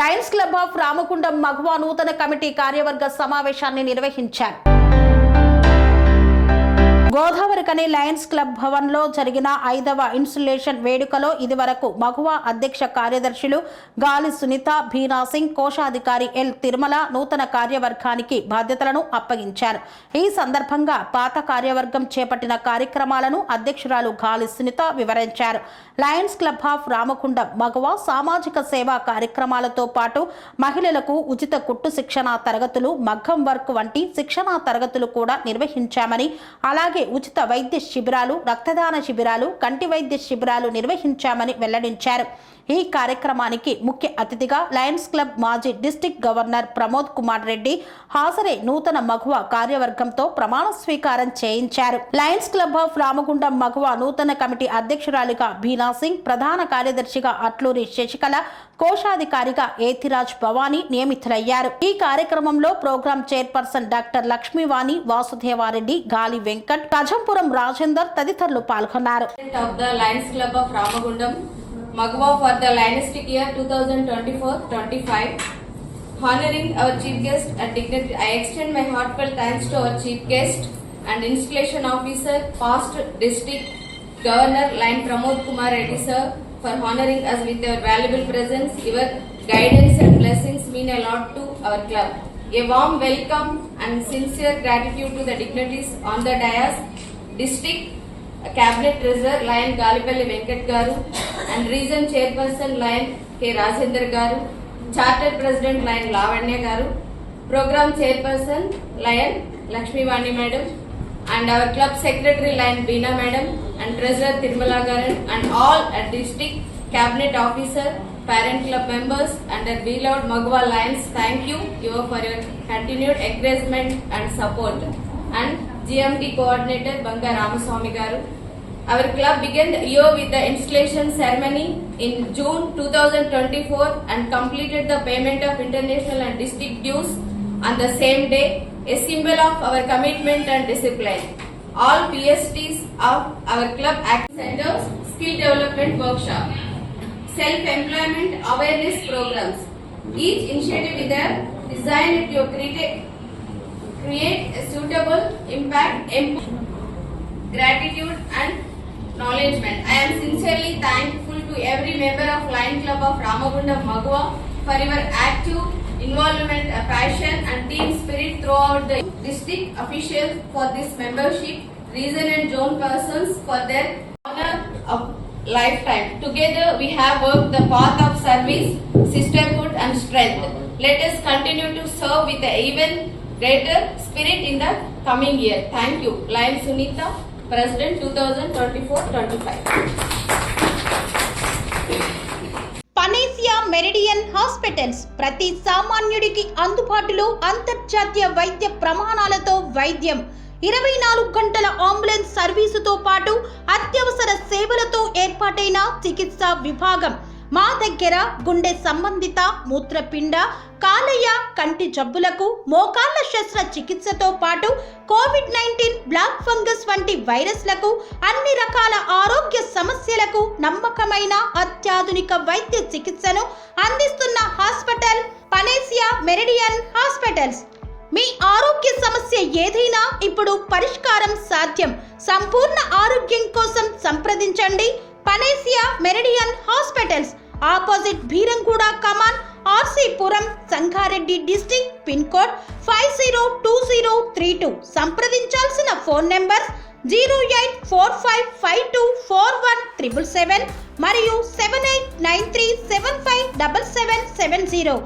Lions club of Ramagundam మగువ నూతన committee కార్యవర్గ సమావేశాన్ని నిర్వహించారు. గోదావరికని లయన్స్ క్లబ్ భవన్లో జరిగిన 5వ ఇన్స్టలేషన్ వేడుకలో ఇదివరకు మగువ అధ్యక్ష కార్యదర్శులు గాలి సునీత, భీనా సింగ్, కోశాధికారి ఎల్ తిరుమల నూతన కార్యవర్గానికి బాధ్యతలను అప్పగించారు. ఈ సందర్భంగా పాత కార్యవర్గం చేపట్టిన కార్యక్రమాలను అధ్యక్షురాలు గాలి సునీత వివరించారు. లయన్స్ క్లబ్ ఆఫ్ రామగుండం మగువ సామాజిక సేవా కార్యక్రమాలతో పాటు మహిళలకు ఉచిత కుట్టు శిక్షణ తరగతులు, మగ్గం వర్క్ వంటి శిక్షణా తరగతులు కూడా నిర్వహించామని, అలాగే ఉచిత వైద్య శిబిరాలు, రక్తదాన శిబిరాలు, కంటి వైద్య శిబిరాలు నిర్వహించామని వెల్లడించారు. ఈ కార్యక్రమానికి ముఖ్య అతిథిగా లయన్స్ క్లబ్ మాజీ డిస్ట్రిక్ట్ గవర్నర్ ప్రమోద్ కుమార్ రెడ్డి హాజరై నూతన మగువ కార్యవర్గంతో ప్రమాణ స్వీకారం చేయించారు. లయన్స్ క్లబ్ ఆఫ్ రామగుండం మగువ నూతన కమిటీ అధ్యక్షురాలిగా భీనా సింగ్, ప్రధాన కార్యదర్శిగా అట్లూరి శశికళ, కోశాధికారిగా ఏతిరాజ్ భవానీ నియమితులయ్యారు. ఈ కార్యక్రమంలో programme chairperson doctor Lakshmivani, Vasudeva Reddy, Gali Venkat, కజంపురం Rajender తదితరులు పాల్గొన్నారు. Magwa for the Lionistic year 2024-25, honoring our chief guest and dignity. I extend my heartfelt thanks to our chief guest and installation officer, past district governor Lion Pramod Kumar Reddy sir, for honoring us with your valuable presence. Your guidance and blessings mean a lot to our club. A warm welcome and sincere gratitude to the dignitaries on the dais, district Cabinet Treasurer Lion Galipalli Venkat Garu and Region Chairperson Lion K. Rajendra Garu, Chartered President Lion Lavanya Garu, Program Chairperson Lion Lakshmivani Madam, and our Club Secretary Lion Beena Madam, and Treasurer Tirumala Garu, and all District Cabinet Officer, Parent Club members, and the beloved Magwa Lions. Thank you for your continued encouragement and support. And GMD Coordinator Banga Ramaswamy Garu. Our club began the year with the installation ceremony in June 2024 and completed the payment of international and district dues on the same day, a symbol of our commitment and discipline. All PSTs of our club act centers, skill development workshop, self-employment awareness programs. Each initiative is designed to create a suitable impact, gratitude and acknowledgement. I am sincerely thankful to every member of Lion Club of Ramagundam Magwa for your active involvement, passion and team spirit throughout the district officials for this membership, region and zone persons for their honor of lifetime. Together we have worked the path of service, sisterhood and strength. Let us continue to serve with an even greater spirit in the coming year. Thank you. Lion Sunita, President 2024-25. Panacea meridian hospitals ప్రతి సామాన్యుడికి అందుబాటులో అంతర్జాతీయ వైద్య ప్రమాణాలతో వైద్యం, 24 గంటల ambulance సర్వీసుతో పాటు అత్యవసర సేవలతో ఏర్పాటైన చికిత్సా విభాగం. మా దగ్గర గుండె సంబంధిత, మూత్రపిండ, కాలేయ, కంటి జబ్బులకు, మోకాళ్ల శస్త్ర చికిత్సతో పాటు కోవిడ్-19, బ్లాక్ ఫంగస్ వంటి వైరస్లకు, అన్ని రకాల ఆరోగ్య సమస్యలకు నమ్మకమైన అత్యాధునిక వైద్య చికిత్సను అందిస్తున్న హాస్పిటల్ పనేసియా మెరిడియన్ హాస్పిటల్స్. మీ ఆరోగ్య సమస్య ఏదైనా ఇప్పుడు పరిష్కారం సాధ్యం. సంపూర్ణ ఆరోగ్యం కోసం సంప్రదించండి panacea meridian hospitals, opposite Bheeramguda Kaman, RC Puram, Sangareddy district, pin code 502032. సంప్రదించాల్సిన ఫోన్ నెంబర్ 0845524177 మరియు 7893757770.